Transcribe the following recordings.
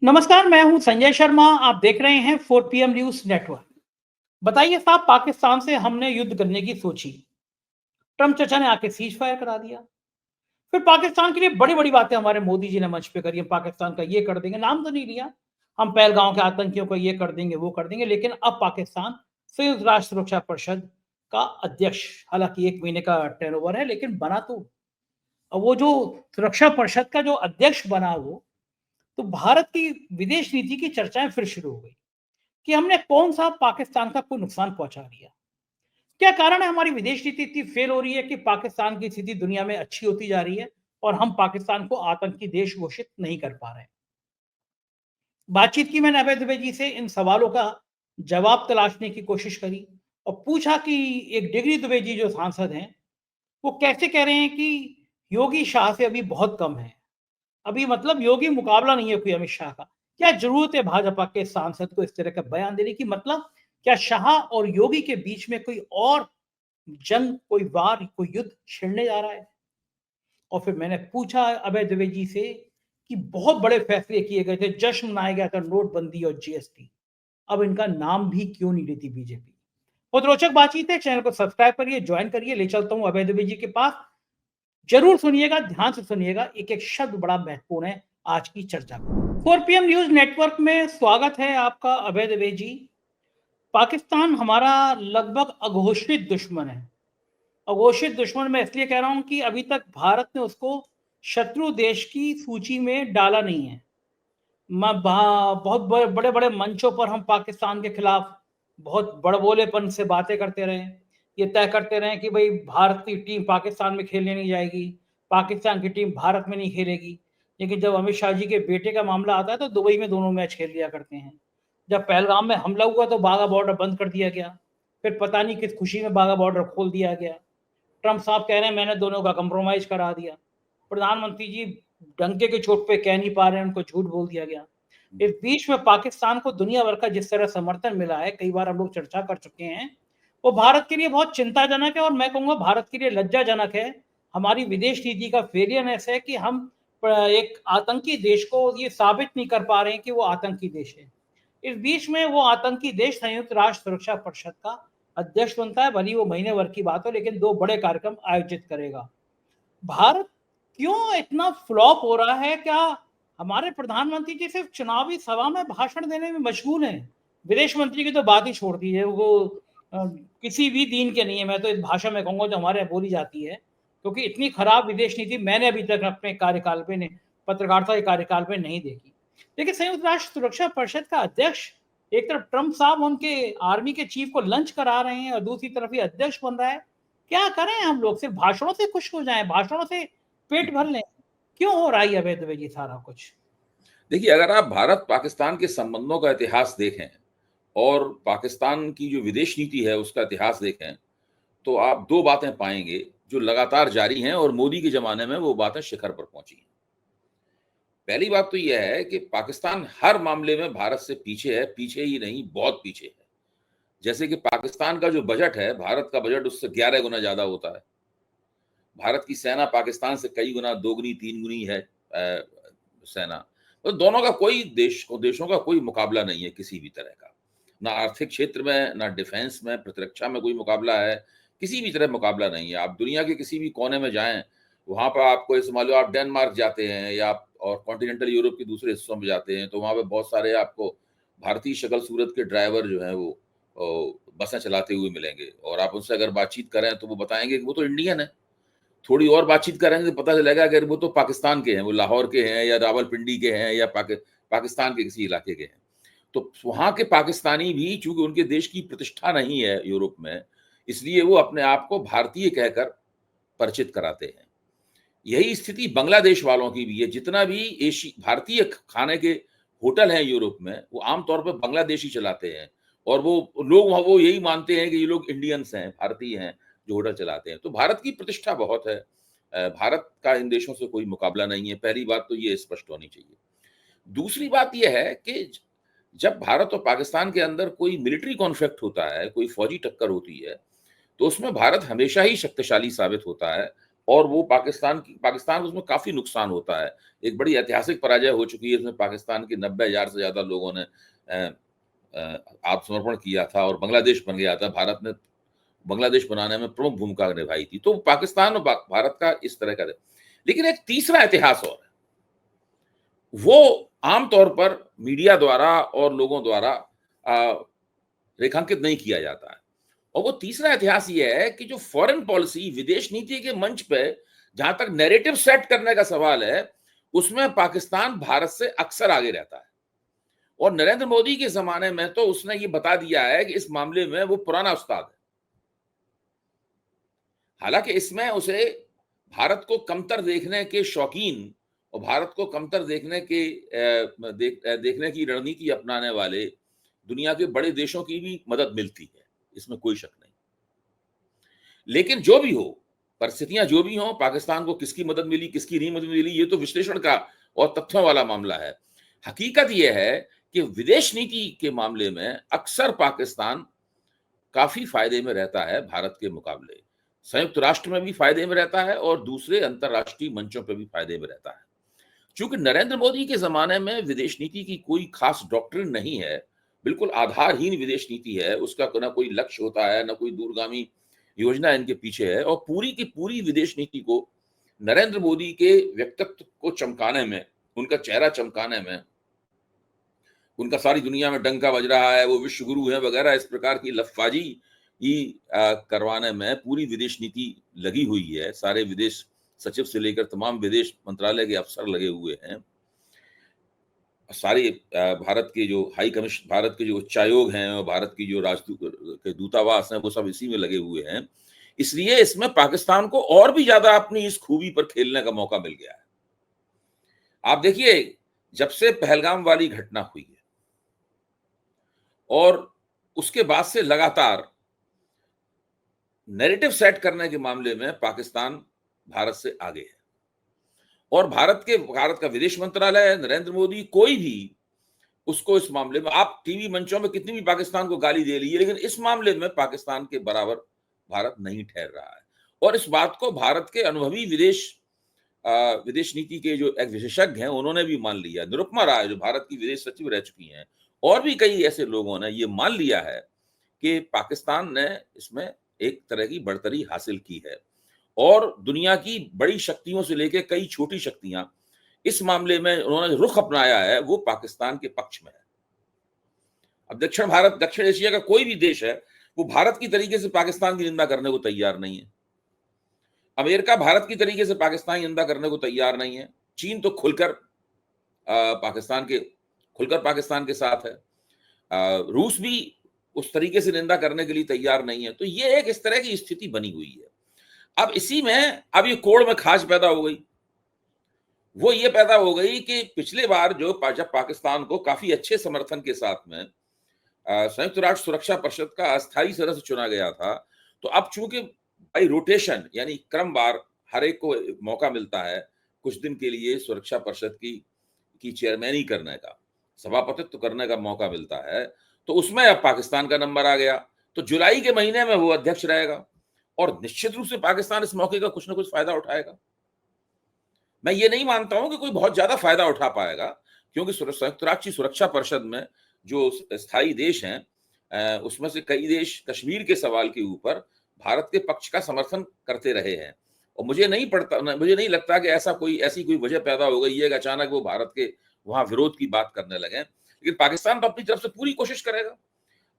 नमस्कार, मैं हूं संजय शर्मा। आप देख रहे हैं 4 PM न्यूज नेटवर्क। बताइए साहब, पाकिस्तान से हमने युद्ध करने की सोची, ट्रम्प चचा ने आके सीज फायर करा दिया। फिर पाकिस्तान के लिए बड़ी बड़ी बातें हमारे मोदी जी ने मंच पे करी, हम पाकिस्तान का ये कर देंगे, नाम तो नहीं लिया। हम पहलगांव के आतंकियों को ये कर देंगे, वो कर देंगे, लेकिन अब पाकिस्तान संयुक्त राष्ट्र सुरक्षा परिषद का अध्यक्ष, हालांकि 1 महीने का टर्नओवर है, लेकिन बना तो। अब वो जो सुरक्षा परिषद का जो अध्यक्ष बना, वो तो भारत की विदेश नीति की चर्चाएं फिर शुरू हो गई कि हमने कौन-सा पाकिस्तान का कोई नुकसान पहुँचा दिया? क्या कारण है हमारी विदेश नीति इतनी फेल हो रही है कि पाकिस्तान की स्थिति दुनिया में अच्छी होती जा रही है और हम पाकिस्तान को आतंकी देश घोषित नहीं कर पा रहे हैं? बातचीत की मैंने अभय दुबे जी से, इन सवालों का जवाब तलाशने की कोशिश करी और पूछा कि एक डिग्री दुबे जी जो सांसद हैं, वो कैसे कह रहे हैं कि योगी शाह से अभी बहुत कम है। अभी मतलब योगी मुकाबला नहीं है कोई अमित शाह का। क्या ज़रूरत है भाजपा के सांसद को इस तरह का बयान देने की? मतलब क्या शाह और योगी के बीच में कोई और जंग, कोई वार, कोई युद्ध छिड़ने जा रहा है? और फिर मैंने पूछा अभय द्विवेदी जी से कि बहुत बड़े फैसले किए गए थे, जश्न मनाया गया था नोटबंदी और जीएसटी। अब इनका नाम भी क्यों नहीं लेती बीजेपी? बहुत रोचक बातचीत है। चैनल को सब्सक्राइब करिए, ज्वाइन करिए। ले चलता हूँ अभय द्विवेदी जी के पास। ज़रूर सुनिएगा, ध्यान से सुनिएगा, एक-एक शब्द बड़ा महत्वपूर्ण है आज की चर्चा का। 4 PM न्यूज़ नेटवर्क में स्वागत है आपका अभय द्विवेदी जी। पाकिस्तान हमारा लगभग अघोषित दुश्मन है। अघोषित दुश्मन मैं इसलिए कह रहा हूँ कि अभी तक भारत ने उसको शत्रु देश की सूची में डाला नहीं है। म बा बहुत बड़े-बड़े मंचों पर हम पाकिस्तान के खिलाफ बहुत बड़बोलेपन से बातें करते रहे। ये तय करते रहे कि भई भारत की टीम पाकिस्तान में खेलने नहीं जाएगी, पाकिस्तान की टीम भारत में नहीं खेलेगी। लेकिन जब अमित शाह जी के बेटे का मामला आता है तो दुबई में दोनों मैच खेल लिया करते हैं। जब पहलगाम में हमला हुआ तो बाघा बॉर्डर बंद कर दिया गया। फिर पता नहीं किस खुशी में बाघा बॉर्डर खोल दिया गया। ट्रम्प साहब कह रहे हैं मैंने दोनों का कंप्रोमाइज़ करा दिया। प्रधानमंत्री जी डंके की चोट पे कह नहीं पा रहे हैं, उनको झूठ बोल दिया गया। इस बीच में पाकिस्तान को दुनिया भर का जिस तरह समर्थन मिला है, कई बार हम लोग चर्चा कर चुके हैं, वो भारत के लिए बहुत चिंताजनक है और मैं कहूँगा भारत के लिए लज्जाजनक है। हमारी विदेश नीति का फेलियरनेस है कि हम एक आतंकी देश को ये साबित नहीं कर पा रहे हैं कि वो आतंकी देश है। इस बीच में वो आतंकी देश संयुक्त राष्ट्र सुरक्षा परिषद का अध्यक्ष बनता है, भली वो महीने भर की बात हो, लेकिन 2 बड़े कार्यक्रम आयोजित करेगा। भारत क्यों इतना फ्लॉप हो रहा है? क्या हमारे प्रधानमंत्री जी सिर्फ चुनावी सभा में भाषण देने में मशगूल हैं? विदेश मंत्री की तो बात ही छोड़ दीजिए, वो किसी भी दीन के नहीं है। मैं तो इस भाषा में कहूँगा जो हमारे यहाँ बोली जाती है, क्योंकि इतनी खराब विदेश नीति मैंने अभी तक अपने कार्यकाल पे ने पत्रकारिता के कार्यकाल में नहीं देखी। देखिए, संयुक्त राष्ट्र सुरक्षा परिषद का अध्यक्ष, एक तरफ ट्रम्प साहब उनके आर्मी के चीफ को लंच करा रहे हैं और दूसरी तरफ ये अध्यक्ष बन रहा है। क्या करें हम लोग? सिर्फ भाषणों से खुश हो जाएँ, भाषणों से पेट भर लें? क्यों हो रहा है ये अवैध ये सारा कुछ? देखिए, अगर आप भारत-पाकिस्तान के संबंधों का इतिहास देखें और पाकिस्तान की जो विदेश नीति है, उसका इतिहास देखें, तो आप 2 बातें पाएँगे, जो लगातार जारी हैं और मोदी के ज़माने में वो बातें शिखर पर पहुँची हैं। पहली बात तो ये है कि पाकिस्तान हर मामले में भारत से पीछे है, पीछे ही नहीं, बहुत पीछे है। जैसे कि पाकिस्तान का जो बजट है, भारत का बजट उससे 11 गुना ज़्यादा होता है। भारत की सेना पाकिस्तान से कई गुना, 2 गुनी, 3 गुनी है सेना। तो दोनों का कोई देशों का कोई मुकाबला नहीं है किसी भी तरह का। ना आर्थिक क्षेत्र में, ना डिफेंस में, प्रतिरक्षा में कोई मुकाबला है, किसी भी तरह मुकाबला नहीं है। आप दुनिया के किसी भी कोने में जाएँ, वहाँ पर आपको ऐसे मान लो आप डेनमार्क जाते हैं या आप और कॉन्टिनेंटल यूरोप के दूसरे हिस्सों में जाते हैं, तो वहाँ पे बहुत सारे आपको भारतीय शक्ल-सूरत के ड्राइवर जो हैं वो बसें चलाते हुए मिलेंगे और आप उनसे अगर बातचीत करें तो वो बताएँगे कि वो तो इंडियन है। थोड़ी और बातचीत करेंगे तो पता चलेगा कि वो तो पाकिस्तान के हैं, वो लाहौर के हैं या रावलपिंडी के हैं या पाकिस्तान के किसी इलाके के हैं। तो वहाँ के पाकिस्तानी भी चूँकि उनके देश की प्रतिष्ठा नहीं है यूरोप में, इसलिए वो अपने आप को भारतीय कहकर परिचित कराते हैं। यही स्थिति बांग्लादेश वालों की भी है। जितना भी भारतीय खाने के होटल हैं यूरोप में, वो आम तौर पे बांग्लादेशी चलाते हैं और वो यही मानते हैं कि ये लोग इंडियंस हैं, भारतीय हैं, जो होटल चलाते हैं। तो भारत की प्रतिष्ठा बहुत है। भारत का इन देशों से कोई मुकाबला नहीं है। पहली बात तो ये स्पष्ट होनी चाहिए। दूसरी बात ये है कि जब भारत और पाकिस्तान के अंदर कोई मिलिट्री कॉन्फ्लिक्ट होता है, कोई फौजी टक्कर होती है, तो उसमें भारत हमेशा ही शक्तिशाली साबित होता है और वो पाकिस्तान को उसमें काफी नुकसान होता है। एक बड़ी ऐतिहासिक पराजय हो चुकी है, इसमें पाकिस्तान के 90,000 से ज्यादा लोगों ने आत्मसमर्पण किया था और बांग्लादेश बन गया था। भारत ने बांग्लादेश बनाने में प्रमुख भूमिका निभाई थी। तो पाकिस्तान और भारत का इस तरह का, लेकिन एक तीसरा इतिहास और है, वो आमतौर पर मीडिया द्वारा और लोगों द्वारा रेखांकित नहीं किया जाता है। और वो तीसरा इतिहास ये है कि जो फॉरेन पॉलिसी, विदेश नीति के मंच पे जहां तक नैरेटिव सेट करने का सवाल है, उसमें पाकिस्तान भारत से अक्सर आगे रहता है। और नरेंद्र मोदी के जमाने में तो उसने ये बता दिया है कि इस मामले में वो पुराना उस्ताद है। हालांकि इसमें उसे भारत को कमतर देखने के शौकीन और भारत को कमतर देखने देखने की रणनीति अपनाने वाले दुनिया के बड़े देशों की भी मदद मिलती है, इसमें कोई शक नहीं। लेकिन जो भी हो, परिस्थितियां जो भी हो, पाकिस्तान को किसकी मदद मिली, किसकी नहीं मदद मिली, ये तो विश्लेषण का और तथ्यों वाला मामला है। हकीकत यह है कि विदेश नीति के मामले में अक्सर पाकिस्तान काफी फायदे में रहता है भारत के मुकाबले। संयुक्त राष्ट्र में भी फायदे में रहता है और दूसरे अंतरराष्ट्रीय मंचों पर भी फायदे में रहता है। चूंकि नरेंद्र मोदी के जमाने में विदेश नीति की कोई खास डॉक्ट्रिन नहीं है, बिल्कुल आधारहीन विदेश नीति है, उसका ना कोई लक्ष्य होता है, ना कोई दूरगामी योजना इनके पीछे है, और पूरी की पूरी विदेश नीति को नरेंद्र मोदी के व्यक्तित्व को चमकाने में, उनका चेहरा चमकाने में, उनका सारी दुनिया में डंका बज रहा है, वो विश्व गुरु है वगैरह, इस प्रकार की लफाजी करवाने में पूरी विदेश नीति लगी हुई है। सारे विदेश सचिव से लेकर तमाम विदेश मंत्रालय के अफसर लगे हुए हैं। सारे भारत के जो हाई कमीशन, भारत के जो उच्चायोग हैं और भारत की जो राजदूत के दूतावास हैं, वो सब इसी में लगे हुए हैं। इसलिए इसमें पाकिस्तान को और भी ज्यादा अपनी इस खूबी पर खेलने का मौका मिल गया है। आप देखिए, जब से पहलगाम वाली घटना हुई है और उसके बाद से लगातार नैरेटिव सेट करने के मामले में पाकिस्तान भारत से आगे है। और भारत का विदेश मंत्रालय, नरेंद्र मोदी, कोई भी उसको इस मामले में, आप टीवी मंचों में कितनी भी पाकिस्तान को गाली दे लीजिए, लेकिन इस मामले में पाकिस्तान के बराबर भारत नहीं ठहर रहा है। और इस बात को भारत के अनुभवी विदेश नीति के जो एक विशेषज्ञ हैं, उन्होंने भी मान लिया। निरुपमा राय, जो भारत की विदेश सचिव रह चुकी हैं, और भी कई ऐसे लोगों ने ये मान लिया है कि पाकिस्तान ने इसमें एक तरह की बढ़तरी हासिल की है। और दुनिया की बड़ी शक्तियों से लेकर कई छोटी शक्तियां इस मामले में उन्होंने रुख अपनाया है, वो पाकिस्तान के पक्ष में है। अब दक्षिण एशिया का कोई भी देश है, वो भारत की तरीके से पाकिस्तान की निंदा करने को तैयार नहीं है। अमेरिका भारत की तरीके से पाकिस्तान की निंदा करने को तैयार नहीं है। चीन तो खुलकर पाकिस्तान के साथ है। रूस भी उस तरीके से निंदा करने के लिए तैयार नहीं है। तो ये एक इस तरह की स्थिति बनी हुई है। अब इसी में अब ये कोड़ में खास पैदा हो गई। वो ये पैदा हो गई कि पिछले बार जब पाकिस्तान को काफी अच्छे समर्थन के साथ में संयुक्त राष्ट्र सुरक्षा परिषद का अस्थायी सदस्य चुना गया था, तो अब चूंकि बाई रोटेशन, यानी क्रमवार हर एक को मौका मिलता है कुछ दिन के लिए सुरक्षा परिषद की चेयरमैनी करने का, सभापतित्व करने का मौका मिलता है, तो उसमें अब पाकिस्तान का नंबर आ गया। तो जुलाई के महीने में वो अध्यक्ष रहेगा और निश्चित रूप से पाकिस्तान इस मौके का कुछ ना कुछ फायदा उठाएगा। मैं ये नहीं मानता हूं कि कोई बहुत ज्यादा फायदा उठा पाएगा, क्योंकि संयुक्त राष्ट्र सुरक्षा परिषद में जो स्थायी देश हैं, उसमें से कई देश कश्मीर के सवाल के ऊपर भारत के पक्ष का समर्थन करते रहे हैं। और मुझे नहीं लगता कि ऐसी कोई वजह पैदा हो गई है कि अचानक वो भारत के वहां विरोध की बात करने लगे। लेकिन पाकिस्तान तो अपनी तरफ से पूरी कोशिश करेगा।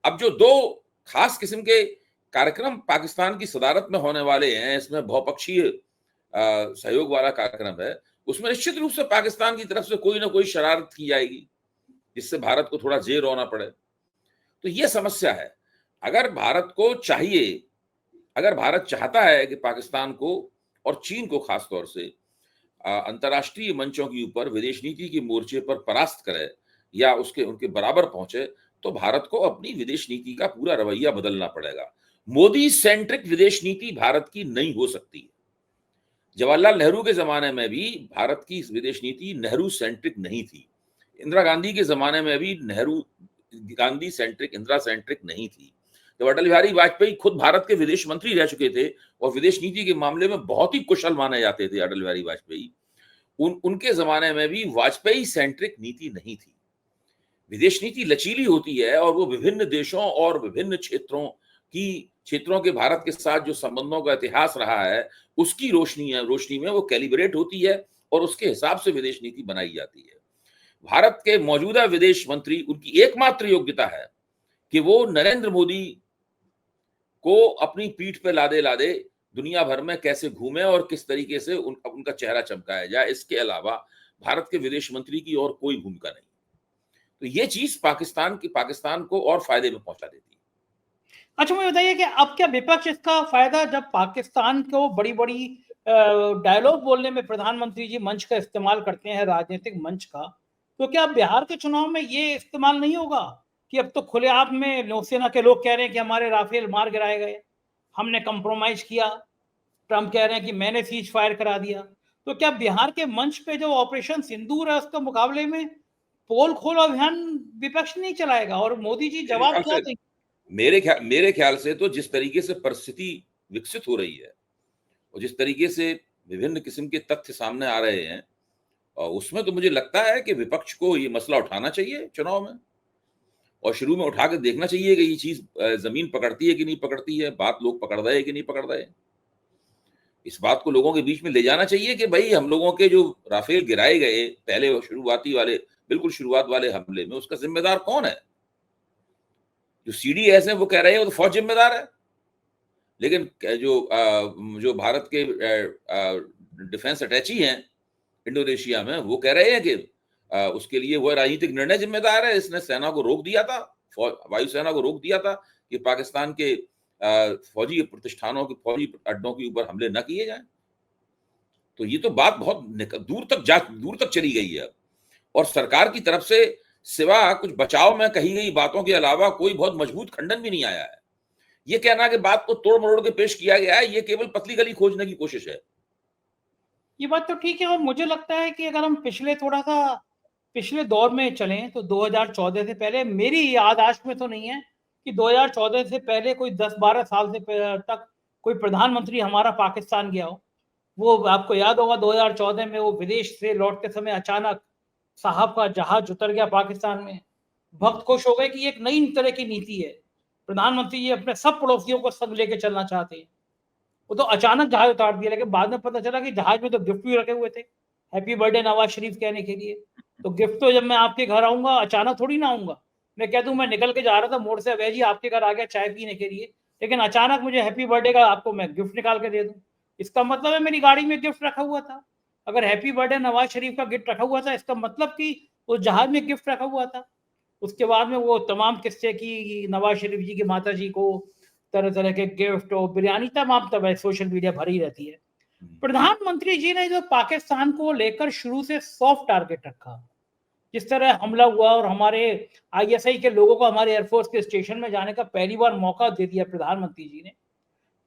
अब जो दो खास किस्म के कार्यक्रम पाकिस्तान की सदारत में होने वाले हैं, इसमें बहुपक्षीय सहयोग वाला कार्यक्रम है, उसमें निश्चित रूप से पाकिस्तान की तरफ से कोई ना कोई शरारत की जाएगी जिससे भारत को थोड़ा जेर होना पड़े। तो ये समस्या है। अगर भारत चाहता है कि पाकिस्तान को और चीन को खासतौर से अंतर्राष्ट्रीय मंचों के ऊपर विदेश नीति के मोर्चे पर परास्त करे या उनके बराबर पहुंचे, तो भारत को अपनी विदेश नीति का पूरा रवैया बदलना पड़ेगा। मोदी सेंट्रिक विदेश नीति भारत की नहीं हो सकती। जवाहरलाल नेहरू के जमाने में भी भारत की विदेश नीति नेहरू सेंट्रिक नहीं थी। इंदिरा गांधी के जमाने में भी गांधी सेंट्रिक, इंदिरा सेंट्रिक नहीं थी। जब अटल बिहारी वाजपेयी खुद भारत के विदेश मंत्री रह चुके थे और विदेश नीति के मामले में बहुत ही कुशल माने जाते थे अटल बिहारी वाजपेयी, उनके जमाने में भी वाजपेयी सेंट्रिक नीति नहीं थी। विदेश नीति लचीली होती है और वो विभिन्न देशों और विभिन्न क्षेत्रों के भारत के साथ जो संबंधों का इतिहास रहा है, उसकी रोशनी में वो कैलिब्रेट होती है और उसके हिसाब से विदेश नीति बनाई जाती है। भारत के मौजूदा विदेश मंत्री, उनकी एकमात्र योग्यता है कि वो नरेंद्र मोदी को अपनी पीठ पे लादे लादे दुनिया भर में कैसे घूमे और किस तरीके से उनका चेहरा चमकाया जाए। इसके अलावा भारत के विदेश मंत्री की और कोई भूमिका नहीं। तो ये चीज पाकिस्तान को और फायदे में पहुंचा देती है। अच्छा, मुझे बताइए कि अब क्या विपक्ष इसका फायदा, जब पाकिस्तान को बड़ी बड़ी डायलॉग बोलने में प्रधानमंत्री जी मंच का इस्तेमाल करते हैं, राजनीतिक मंच का, तो क्या बिहार के चुनाव में ये इस्तेमाल नहीं होगा कि अब तो खुलेआम में नौसेना के लोग कह रहे हैं कि हमारे राफेल मार गिराए गए, हमने कंप्रोमाइज किया, ट्रंप कह रहे हैं कि मैंने सीज फायर करा दिया, तो क्या बिहार के मंच पे जो ऑपरेशन सिंदूर है उसके मुकाबले में पोल खोलो अभियान विपक्ष नहीं चलाएगा और मोदी जी जवाब क्या देंगे? मेरे ख्याल से तो जिस तरीके से परिस्थिति विकसित हो रही है और जिस तरीके से विभिन्न किस्म के तथ्य सामने आ रहे हैं, उसमें तो मुझे लगता है कि विपक्ष को ये मसला उठाना चाहिए चुनाव में और शुरू में उठा के देखना चाहिए कि ये चीज जमीन पकड़ती है कि नहीं पकड़ती है, बात लोग पकड़ रहे हैं कि नहीं पकड़ रहे हैं। इस बात को लोगों के बीच में ले जाना चाहिए कि भाई हम लोगों के जो राफेल गिराए गए पहले बिल्कुल शुरुआत वाले हमले में, उसका जिम्मेदार कौन है? जो सीडीएस है वो कह रहे हैं वो तो फौज जिम्मेदार है, लेकिन जो भारत के डिफेंस अटैची हैं इंडोनेशिया में, वो कह रहे हैं कि उसके लिए वो राजनीतिक निर्णय जिम्मेदार है। इसने सेना को रोक दिया था, वायुसेना को रोक दिया था कि पाकिस्तान के फौजी प्रतिष्ठानों के फौजी अड्डों के ऊपर हमले न किए जाएं। तो ये तो बात बहुत दूर तक चली गई है और सरकार की तरफ से सिवा कुछ बचाव में कही गई बातों के अलावा कोई बहुत मजबूत खंडन भी नहीं आया है। ये कहना कि बात को तोड़ मरोड़ के पेश किया गया है, ये केवल पतली गली खोजने की कोशिश है। ये बात तो ठीक है और मुझे लगता है कि अगर हम पिछले दौर में चलें तो 2014 से पहले, मेरी याददाश्त में तो नहीं है कि 2014 से पहले कोई 10-12 साल से तक कोई प्रधानमंत्री हमारा पाकिस्तान गया हो। वो आपको याद होगा 2014 में वो विदेश से लौटते समय अचानक साहब का जहाज उतर गया पाकिस्तान में। भक्त खुश हो गए कि एक नई तरह की नीति है, प्रधानमंत्री जी अपने सब पड़ोसियों को संग लेके चलना चाहते हैं। वो तो अचानक जहाज उतार दिया, लेकिन बाद में पता चला कि जहाज में तो गिफ्ट भी रखे हुए थे, हैप्पी बर्थडे नवाज शरीफ कहने के लिए। तो गिफ्ट तो जब मैं आपके घर आऊंगा अचानक थोड़ी ना आऊंगा, मैं कह दूं मैं निकल के जा रहा था मोड़ से, अवैध जी आपके घर आ गया चाय पीने के लिए, लेकिन अचानक मुझे हैप्पी बर्थडे का आपको मैं गिफ्ट निकाल के दे दूं। इसका मतलब है मेरी गाड़ी में गिफ्ट रखा हुआ था। अगर हैप्पी बर्थडे नवाज शरीफ का गिफ्ट रखा हुआ था, इसका मतलब कि उस जहाज में गिफ्ट रखा हुआ था। उसके बाद में वो तमाम किस्से की नवाज शरीफ जी की माता जी को तरह तरह के गिफ्ट और बिरयानी, तमाम तब सोशल मीडिया भरी रहती है। प्रधानमंत्री जी ने जो पाकिस्तान को लेकर शुरू से सॉफ्ट टारगेट रखा, जिस तरह हमला हुआ और हमारे आईएसआई के लोगों को हमारे एयरफोर्स के स्टेशन में जाने का पहली बार मौका दे दिया प्रधानमंत्री जी ने।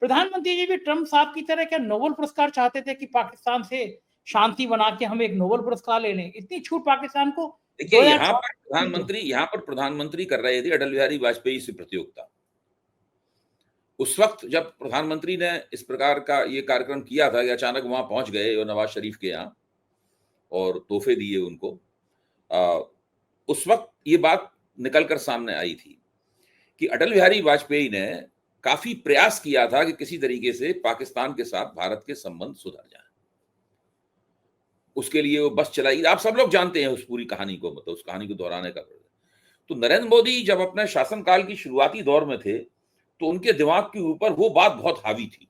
प्रधानमंत्री जी भी ट्रंप साहब की तरह क्या नोबेल पुरस्कार चाहते थे कि पाकिस्तान से शांति बना के हम एक नोबेल पुरस्कार ले लें? इतनी छूट पाकिस्तान को देखिए, यहाँ पर प्रधानमंत्री कर रहे थे अटल बिहारी वाजपेयी से प्रतियोगिता। उस वक्त जब प्रधानमंत्री ने इस प्रकार का ये कार्यक्रम किया था कि अचानक वहां पहुंच गए और नवाज शरीफ के यहाँ और तोहफे दिए उनको, उस वक्त ये बात निकलकर सामने आई थी कि अटल बिहारी वाजपेयी ने काफी प्रयास किया था कि किसी तरीके से पाकिस्तान के साथ भारत के संबंध सुधर जाएं। उसके लिए वो बस चलाई, आप सब लोग जानते हैं उस पूरी कहानी को, मतलब उस कहानी को दोहराने का। तो नरेंद्र मोदी जब अपने शासनकाल की शुरुआती दौर में थे तो उनके दिमाग के ऊपर वो बात बहुत हावी थी।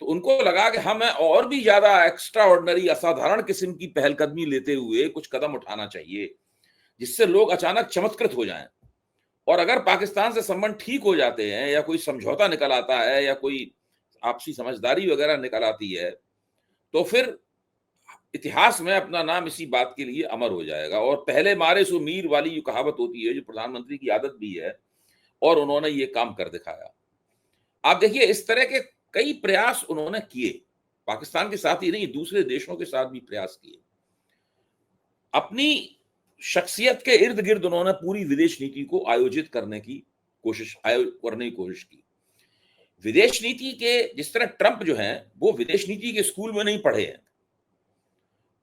तो उनको लगा कि हमें और भी ज्यादा एक्स्ट्रा ऑर्डिनरी, असाधारण किस्म की पहलकदमी लेते हुए कुछ कदम उठाना चाहिए जिससे लोग अचानक चमत्कृत हो जाएं। और अगर पाकिस्तान से संबंध ठीक हो जाते हैं या कोई समझौता निकल आता है या कोई आपसी समझदारी वगैरह निकल आती है तो फिर इतिहास में अपना नाम इसी बात के लिए अमर हो जाएगा। और पहले मारे सो मीर वाली जो कहावत होती है, जो प्रधानमंत्री की आदत भी है, और उन्होंने ये काम कर दिखाया। आप देखिए, इस तरह के कई प्रयास उन्होंने किए, पाकिस्तान के साथ ही नहीं दूसरे देशों के साथ भी प्रयास किए। अपनी शख्सियत के इर्द गिर्द उन्होंने पूरी विदेश नीति को आयोजित करने की कोशिश करने की कोशिश की। विदेश नीति के जिस तरह ट्रंप जो हैं वो विदेश नीति के स्कूल में नहीं पढ़े हैं,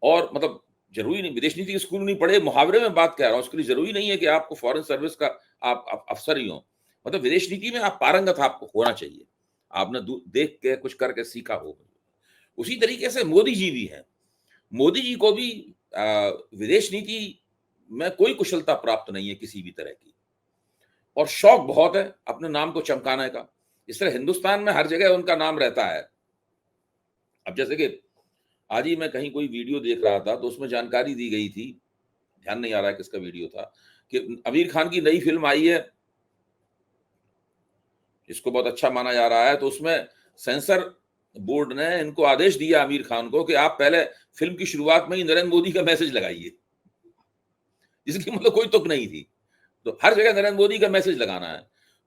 और मतलब जरूरी नहीं विदेश नीति के स्कूल में नहीं पढ़े, मुहावरे में बात कह रहा हूं, उसके लिए जरूरी नहीं है कि आपको फॉरेन सर्विस का आप अफसर ही हो। मतलब विदेश नीति में आप पारंगत आपको होना चाहिए, आपने देख के कुछ करके सीखा हो। उसी तरीके से मोदी जी भी हैं। मोदी जी को भी विदेश नीति में कोई कुशलता प्राप्त नहीं है किसी भी तरह की, और शौक बहुत है अपने नाम को चमकाने का। इस तरह हिंदुस्तान में हर जगह उनका नाम रहता है। अब जैसे कि आज ही मैं कहीं कोई वीडियो देख रहा था तो उसमें जानकारी दी गई थी, ध्यान नहीं आ रहा है किसका वीडियो था, कि आमिर खान की नई फिल्म आई है जिसको बहुत अच्छा माना जा रहा है, तो उसमें सेंसर बोर्ड ने इनको आदेश दिया आमिर खान को कि आप पहले फिल्म की शुरुआत में ही नरेंद्र मोदी का मैसेज लगाइए, जिसकी मतलब कोई तुक नहीं थी। तो हर जगह नरेंद्र मोदी का मैसेज लगाना है,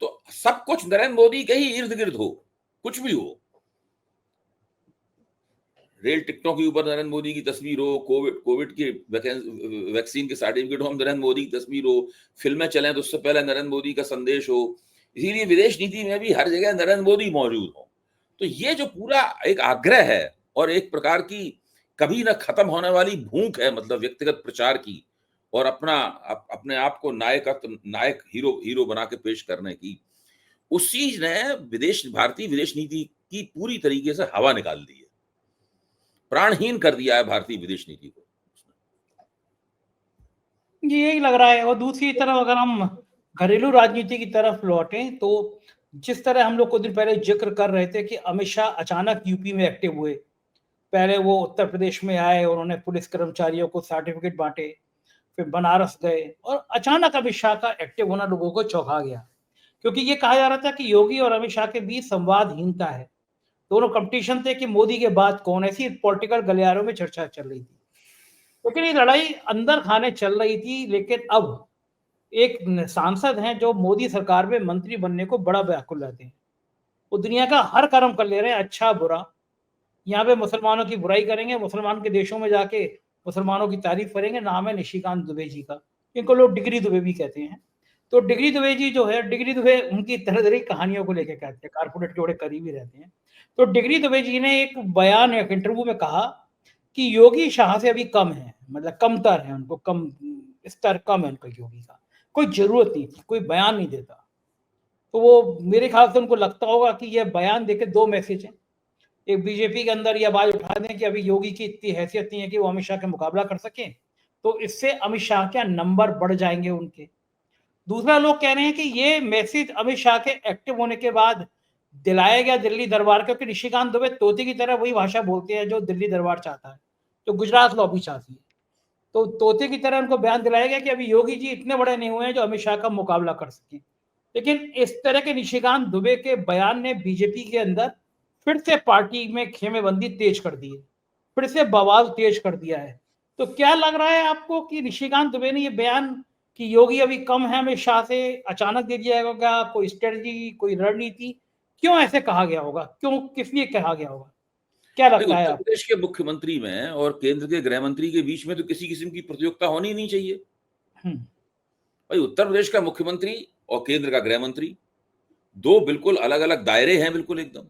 तो सब कुछ नरेंद्र मोदी के ही इर्द गिर्द हो, कुछ भी हो। रेल टिकटों के ऊपर नरेंद्र मोदी की तस्वीर हो, कोविड की वैक्सीन के सर्टिफिकेट हो, नरेंद्र मोदी की तस्वीर हो, फिल्में चलें तो उससे पहले नरेंद्र मोदी का संदेश हो। इसीलिए विदेश नीति में भी हर जगह नरेंद्र मोदी मौजूद हो। तो ये जो पूरा एक आग्रह है और एक प्रकार की कभी ना खत्म होने वाली भूख है, मतलब व्यक्तिगत प्रचार की और अपने आप को नायक हीरो बना के पेश करने की, उस चीज ने भारतीय विदेश नीति की पूरी तरीके से हवा निकाल दी है, प्राणहीन कर दिया है भारतीय विदेश नीति को। ये यही लग रहा है। और दूसरी तरफ अगर हम घरेलू राजनीति की तरफ लौटें तो जिस तरह हम लोग कुछ दिन पहले जिक्र कर रहे थे कि अमित शाह अचानक यूपी में एक्टिव हुए, पहले वो उत्तर प्रदेश में आए और उन्होंने पुलिस कर्मचारियों को सर्टिफिकेट बांटे, फिर बनारस गए, और अचानक अमित शाह का एक्टिव होना लोगों को चौंका गया, क्योंकि ये कहा जा रहा था कि योगी और अमित शाह के बीच संवादहीनता है, दोनों कंपटीशन थे कि मोदी के बाद कौन, ऐसी पॉलिटिकल गलियारों में चर्चा चल रही थी। लेकिन ये लड़ाई अंदर खाने चल रही थी। लेकिन अब एक सांसद हैं जो मोदी सरकार में मंत्री बनने को बड़ा व्याकुल रहते हैं, वो दुनिया का हर कर्म कर ले रहे हैं, अच्छा बुरा। यहाँ पे मुसलमानों की बुराई करेंगे, मुसलमान के देशों में जाके मुसलमानों की तारीफ करेंगे। नाम है निशिकांत दुबे जी का, इनको लोग डिग्री दुबे भी कहते हैं। तो डिग्री दुबे जी जो है, डिग्री दुबे उनकी तरह तरह की कहानियों को लेकर कहते हैं, कारपोरेट के बड़े करीबी रहते हैं। तो डिग्री दुबे जी ने एक बयान, एक इंटरव्यू में कहा कि योगी शाह से अभी कम है, मतलब कमतर है, उनको कम स्तर कम है उनका, योगी का कोई जरूरत नहीं थी, कोई बयान नहीं देता। तो वो मेरे ख्याल से उनको लगता होगा कि यह बयान देके दो मैसेज हैं, एक बीजेपी के अंदर ये आवाज उठा दें कि अभी योगी की इतनी हैसियत नहीं है कि वो अमित शाह का मुकाबला कर सकें, तो इससे अमित शाह के नंबर बढ़ जाएंगे उनके। दूसरा, लोग कह रहे हैं कि ये मैसेज अमित शाह के एक्टिव होने के बाद दिलाया गया दिल्ली दरबार, क्योंकि निशिकांत दुबे तोते की तरह वही भाषा बोलते हैं जो दिल्ली दरबार चाहता है, जो गुजरात लॉबी चाहती है। तो तोते की तरह उनको बयान दिलाया गया कि अभी योगी जी इतने बड़े नहीं हुए हैं जो अमित शाह का मुकाबला कर सकें। लेकिन इस तरह के निशिकांत दुबे के बयान ने बीजेपी के अंदर फिर से पार्टी में खेमेबंदी तेज कर दी है, फिर से बवाल तेज कर दिया है। तो क्या लग रहा है आपको कि निशिकांत दुबे ने ये बयान कि योगी अभी कम है अमित शाह से अचानक दे दिया होगा? कोई स्ट्रेटजी, कोई रणनीति, क्यों ऐसे कहा गया होगा? क्यों, किस लिए कहा गया होगा? क्या लगता है उत्तर आपको? प्रदेश के मुख्यमंत्री में और केंद्र के गृह मंत्री के बीच में तो किसी किस्म की प्रतियोगिता होनी नहीं चाहिए। हम्म, भाई, उत्तर प्रदेश का मुख्यमंत्री और केंद्र का गृह मंत्री दो बिल्कुल अलग अलग दायरे हैं, बिल्कुल एकदम।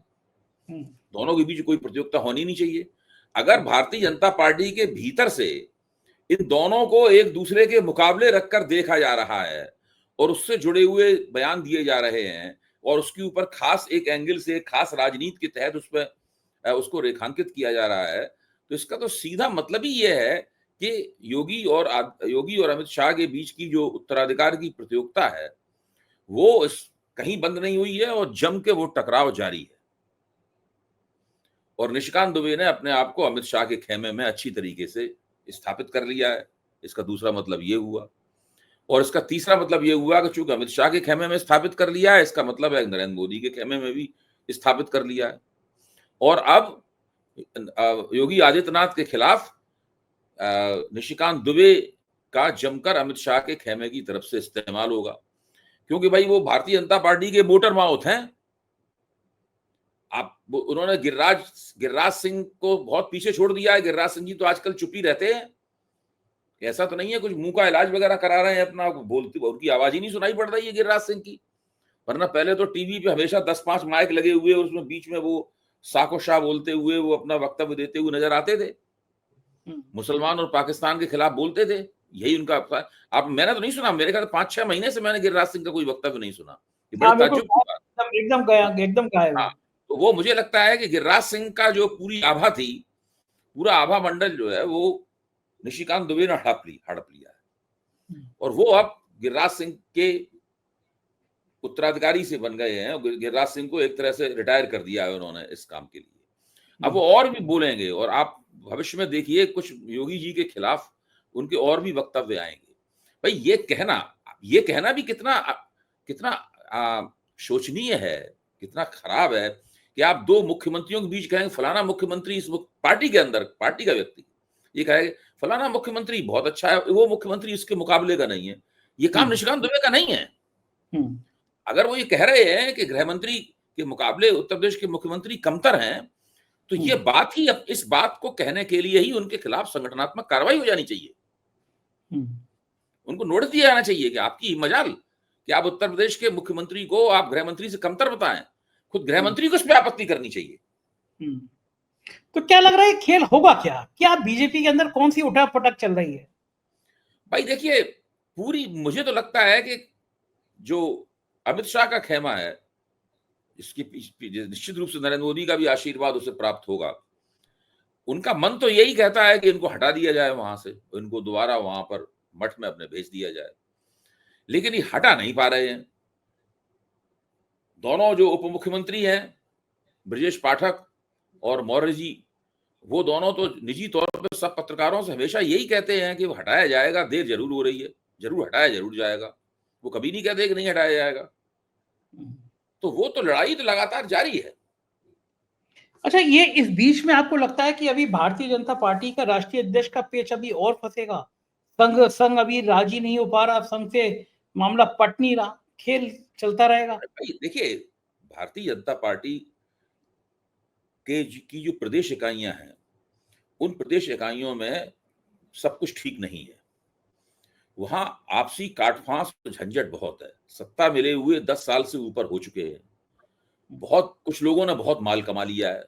हम्म, दोनों के बीच कोई प्रतियोगिता होनी नहीं चाहिए। अगर भारतीय जनता पार्टी के भीतर से इन दोनों को एक दूसरे के मुकाबले रखकर देखा जा रहा है और उससे जुड़े हुए बयान दिए जा रहे हैं और उसके ऊपर खास एक एंगल से, खास राजनीति के तहत उस पर उसको रेखांकित किया जा रहा है, तो इसका तो सीधा मतलब ही यह है कि योगी और अमित शाह के बीच की जो उत्तराधिकार की प्रतियोगिता है वो कहीं बंद नहीं हुई है और जम के वो टकराव जारी है। और निशिकांत दुबे ने अपने आप को अमित शाह के खेमे में अच्छी तरीके से स्थापित कर लिया है। इसका दूसरा मतलब ये हुआ, और इसका तीसरा मतलब ये हुआ कि चूंकि अमित शाह के खेमे में स्थापित कर लिया है, इसका मतलब है नरेंद्र मोदी के खेमे में भी स्थापित कर लिया है। और अब योगी आदित्यनाथ के खिलाफ निशिकांत दुबे का जमकर अमित शाह के खेमे की तरफ से इस्तेमाल होगा, क्योंकि भाई वो भारतीय जनता पार्टी के मोटर माउथ हैं। उन्होंने गिरिराज सिंह को बहुत पीछे छोड़ दिया है। गिरिराज सिंह जी तो आजकल चुप ही रहते हैं, ऐसा तो नहीं है कुछ मुंह का इलाज वगैरह करा रहे हैं अपना, बोलती उनकी आवाज ही नहीं सुनाई पड़ रही है गिरिराज सिंह की। वरना पहले तो टीवी पे हमेशा 10-5 माइक लगे हुए और उसमें बीच में वो साको शाह बोलते हुए वो अपना वक्तव्य देते हुए नजर आते थे, मुसलमान और पाकिस्तान के खिलाफ बोलते थे। यही उनका आप मैंने तो नहीं सुना, मेरे ख्याल 5-6 महीने से मैंने गिरिराज सिंह का कोई वक्तव्य नहीं सुना। ये बड़े ताज्जुब की बात। एकदम गया, एकदम गायब। हाँ, तो वो मुझे लगता है कि गिरिराज सिंह का जो पूरी आभा थी, पूरा आभा मंडल जो है वो निशिकांत दुबे ने हड़प लिया है और वो अब गिरिराज सिंह के उत्तराधिकारी से बन गए हैं। गिरिराज सिंह को एक तरह से रिटायर कर दिया है उन्होंने इस काम के लिए। अब वो और भी बोलेंगे और आप भविष्य में देखिए कुछ योगी जी के खिलाफ उनके और भी वक्तव्य आएंगे। भाई ये कहना भी कितना कितना शोचनीय है, कितना खराब है कि आप दो मुख्यमंत्रियों के बीच कहेंगे फलाना मुख्यमंत्री इस पार्टी के अंदर, पार्टी का व्यक्ति ये कहेगा फलाना मुख्यमंत्री बहुत अच्छा है, वो मुख्यमंत्री इसके मुकाबले का नहीं है। ये काम निशिकांत दुबे का नहीं है। अगर वो ये कह रहे हैं कि गृह मंत्री के मुकाबले उत्तर प्रदेश के मुख्यमंत्री कमतर हैं, तो ये बात ही अब इस बात को कहने के लिए ही उनके खिलाफ संगठनात्मक कार्रवाई हो जानी चाहिए। उनको नोटिस दिया जाना चाहिए कि आपकी मजाल कि आप उत्तर प्रदेश के मुख्यमंत्री को आप गृह मंत्री से कमतर बताएं, खुद गृह मंत्री को इस पर आपत्ति करनी चाहिए। तो क्या लग रहा है खेल होगा क्या बीजेपी के अंदर कौन सी उठक-पटक चल रही है? भाई देखिए, पूरी मुझे तो लगता है कि जो अमित शाह का खेमा है, इसके पीछे निश्चित रूप से नरेंद्र मोदी का भी आशीर्वाद उसे प्राप्त होगा। उनका मन तो यही कहता है कि इनको हटा दिया जाए वहां से, इनको दोबारा वहां पर मठ में अपने भेज दिया जाए, लेकिन ये हटा नहीं पा रहे हैं। दोनों जो उप मुख्यमंत्री हैं ब्रजेश पाठक और मौर्य जी, वो दोनों तो निजी तौर पर सब पत्रकारों से हमेशा यही कहते हैं कि वो हटाया जाएगा, देर जरूर हो रही है, जरूर हटाया जरूर जाएगा। वो कभी नहीं कहते कि नहीं हटाया जाएगा। तो वो तो लड़ाई तो लगातार जारी है। अच्छा, ये इस बीच में आपको लगता है कि अभी भारतीय जनता पार्टी का राष्ट्रीय अध्यक्ष का पेच अभी और फंसेगा? संघ अभी राजी नहीं हो पा रहा, संघ से मामला पट नहीं रहा, खेल चलता रहेगा? देखिए, भारतीय जनता पार्टी की जो प्रदेश इकाइयां हैं, उन प्रदेश इकाइयों में सब कुछ ठीक नहीं है। वहां आपसी काटफांस झंझट बहुत है। सत्ता मिले हुए 10 साल से ऊपर हो चुके हैं। कुछ लोगों ने बहुत माल कमा लिया है,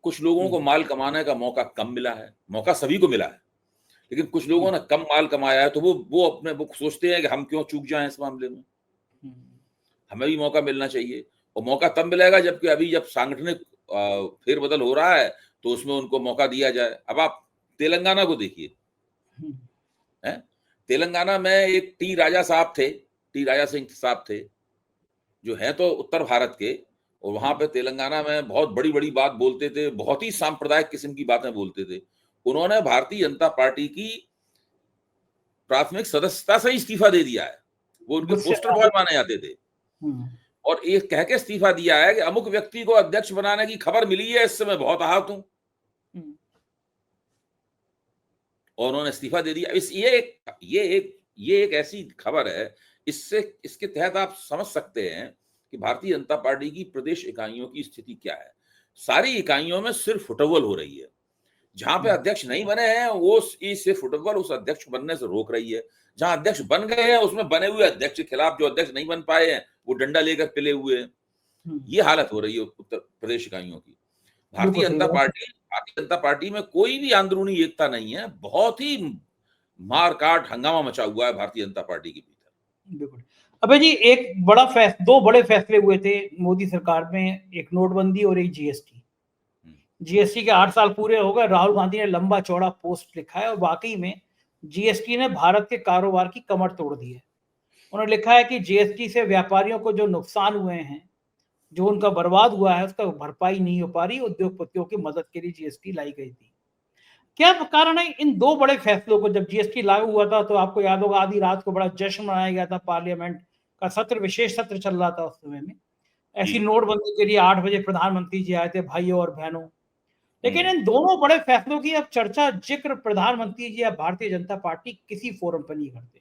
कुछ लोगों को माल कमाने का मौका कम मिला है। मौका सभी को मिला है, लेकिन कुछ लोगों ने कम माल कमाया है, तो वो सोचते हैं कि हम क्यों चूक जाएं इस मामले में, हमें भी मौका मिलना चाहिए। और मौका तब मिलेगा जबकि अभी जब सांगठनिक फेरबदल हो रहा है तो उसमें उनको मौका दिया जाए। अब आप तेलंगाना को देखिए, तेलंगाना में एक टी राजा सिंह साहब थे, जो है तो उत्तर भारत के, और वहां पे तेलंगाना में बहुत बड़ी बड़ी बात बोलते थे, बहुत ही सांप्रदायिक किस्म की बातें बोलते थे। उन्होंने भारतीय जनता पार्टी की प्राथमिक सदस्यता से इस्तीफा दे दिया है। वो उनके पोस्टर बॉय माने जाते थे और ये कह के इस्तीफा दिया है कि अमुक व्यक्ति को अध्यक्ष बनाने की खबर मिली है, इससे मैं बहुत आहत हूं, और उन्होंने इस्तीफा दे दिया। ये एक ऐसी खबर है, इसके तहत आप समझ सकते हैं कि भारतीय जनता पार्टी की प्रदेश इकाइयों की स्थिति क्या है। सारी इकाइयों में सिर्फ फुटबॉल हो रही है। जहां पे अध्यक्ष नहीं बने हैं वो सिर्फ फुटबॉल उस अध्यक्ष बनने से रोक रही है। जहां अध्यक्ष बन गए हैं उसमें बने हुए अध्यक्ष के खिलाफ जो अध्यक्ष नहीं बन पाए हैं वो डंडा लेकर पिले हुए हैं। ये हालत हो रही है उत्तर प्रदेश इकाइयों की। भारतीय जनता पार्टी में कोई भी अंदरूनी एकता नहीं है। बहुत ही मार काट हंगामा मचा हुआ है भारतीय जनता पार्टी के भीतर। अबे जी, दो बड़े फैसले हुए थे मोदी सरकार में, एक नोटबंदी और एक जीएसटी। जीएसटी के 8 साल पूरे हो गए। राहुल गांधी ने लंबा चौड़ा पोस्ट लिखा है और वाकई में जीएसटी ने भारत के कारोबार की कमर तोड़ दी है। उन्होंने लिखा है कि जीएसटी से व्यापारियों को जो नुकसान हुए हैं, जो उनका बर्बाद हुआ है, उसका भरपाई नहीं हो पा रही। उद्योगपतियों की मदद के लिए जीएसटी लाई गई थी। क्या कारण है इन दो बड़े फैसलों को? जब जीएसटी लागू हुआ था तो आपको याद होगा आधी रात को बड़ा जश्न मनाया गया था, पार्लियामेंट का सत्र, विशेष सत्र चल रहा था उस समय में। ऐसी नोटबंदी के लिए 8 बजे प्रधानमंत्री जी आए थे, भाइयों और बहनों। लेकिन इन दोनों बड़े फैसलों की अब चर्चा, जिक्र प्रधानमंत्री जी या भारतीय जनता पार्टी किसी फोरम पर नहीं करते।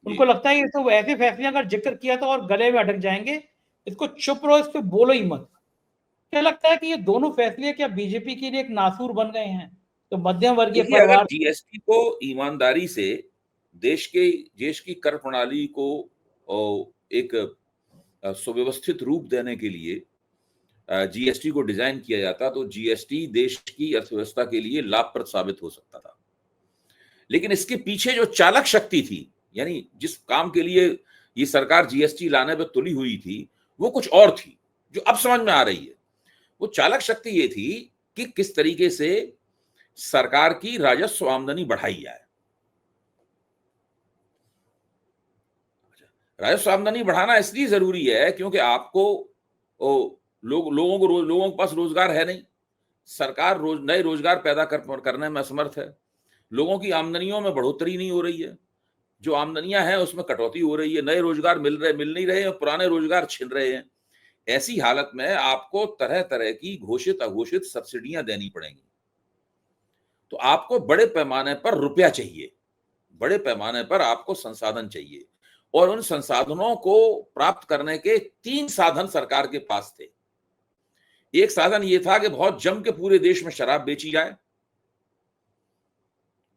उनको लगता है ये तो ऐसे फैसले अगर जिक्र किया तो और गले में अटक जाएंगे, इसको चुप रहो, इस पे बोलो ही मत। क्या लगता है कि ये दोनों फैसले क्या बीजेपी के लिए एक नासूर बन गए हैं? तो मध्यम वर्गीय परिवार जीएसटी को ईमानदारी से देश की कर प्रणाली को एक सुव्यवस्थित रूप देने के लिए जीएसटी को डिजाइन किया जाता तो जीएसटी देश की अर्थव्यवस्था के लिए लाभप्रद साबित हो सकता था। लेकिन इसके पीछे जो चालक शक्ति थी, यानी जिस काम के लिए ये सरकार जीएसटी लाने पर तुली हुई थी, वो कुछ और थी, जो अब समझ में आ रही है। वो चालक शक्ति ये थी कि किस तरीके से सरकार की राजस्व आमदनी बढ़ाई जाए। राजस्व आमदनी बढ़ाना इसलिए जरूरी है क्योंकि आपको लोगों के पास रोजगार है नहीं, सरकार नए रोजगार पैदा करने में असमर्थ है, लोगों की आमदनियों में बढ़ोतरी नहीं हो रही है, जो आमदनियां हैं उसमें कटौती हो रही है, नए रोजगार मिल नहीं रहे हैं, पुराने रोजगार छिन रहे हैं। ऐसी हालत में आपको तरह तरह की घोषित अघोषित सब्सिडियां देनी पड़ेंगी। तो आपको बड़े पैमाने पर रुपया चाहिए, बड़े पैमाने पर आपको संसाधन चाहिए, और उन संसाधनों को प्राप्त करने के 3 साधन सरकार के पास थे। एक साधन यह था कि बहुत जम के पूरे देश में शराब बेची जाए,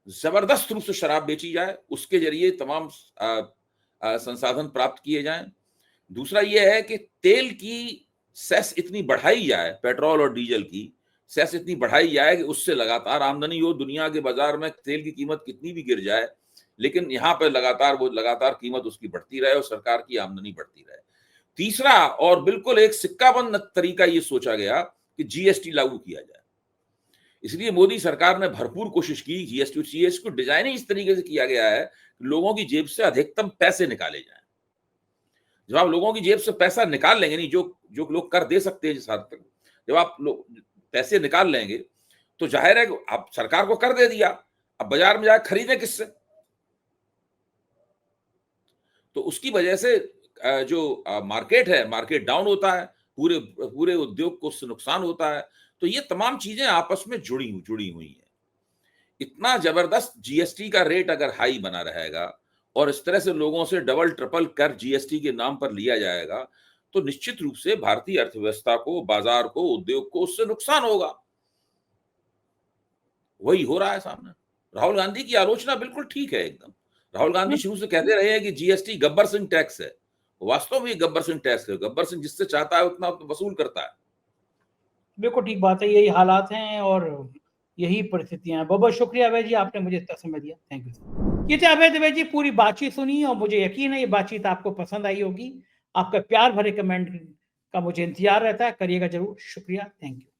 जबरदस्त रूप से शराब बेची जाए, उसके जरिए तमाम संसाधन प्राप्त किए जाएं। दूसरा यह है कि तेल की सेस इतनी बढ़ाई जाए, पेट्रोल और डीजल की सेस इतनी बढ़ाई जाए कि उससे लगातार आमदनी हो। दुनिया के बाजार में तेल की कीमत कितनी भी गिर जाए, लेकिन यहां पर लगातार कीमत उसकी बढ़ती रहे और सरकार की आमदनी बढ़ती रहे। तीसरा और बिल्कुल एक सिक्काबंद तरीका ये सोचा गया कि जीएसटी लागू किया जाए। इसलिए मोदी सरकार ने भरपूर कोशिश की। जीएसटी को डिजाइन ही इस तरीके से किया गया है कि लोगों की जेब से अधिकतम पैसे निकाले जाए। जब आप लोगों की जेब से पैसा निकाल लेंगे, नहीं जो लोग कर दे सकते हैं जिस हद तक, जब आप पैसे निकाल लेंगे तो जाहिर है आप सरकार को कर दे दिया, अब बाजार में जाकर खरीदें किससे? तो उसकी वजह से जो मार्केट है, मार्केट डाउन होता है, पूरे उद्योग को उससे नुकसान होता है। तो ये तमाम चीजें आपस में जुड़ी हुई हैं। इतना जबरदस्त जीएसटी का रेट अगर हाई बना रहेगा और इस तरह से लोगों से डबल ट्रिपल कर जीएसटी के नाम पर लिया जाएगा, तो निश्चित रूप से भारतीय अर्थव्यवस्था को, बाजार को, उद्योग को उससे नुकसान होगा। वही हो रहा है सामने। राहुल गांधी की आलोचना बिल्कुल ठीक है एकदम। राहुल गांधी शुरू से कहते रहे हैं कि जीएसटी गब्बर सिंह टैक्स है। वास्तव में गब्बर सिंह टैक्स है। गब्बर सिंह जिससे चाहता है उतना वसूल करता है। बिल्कुल ठीक बात है, यही हालात हैं और यही परिस्थितियां हैं। बहुत बहुत शुक्रिया अभय जी, आपने मुझे इतना समय दिया। Thank you. ये थे अभय द्विवेदी जी, पूरी बातचीत सुनी और मुझे यकीन है ये बातचीत आपको पसंद आई होगी। आपका प्यार भरे कमेंट का मुझे इंतजार रहता है, करिएगा जरूर। शुक्रिया, थैंक यू।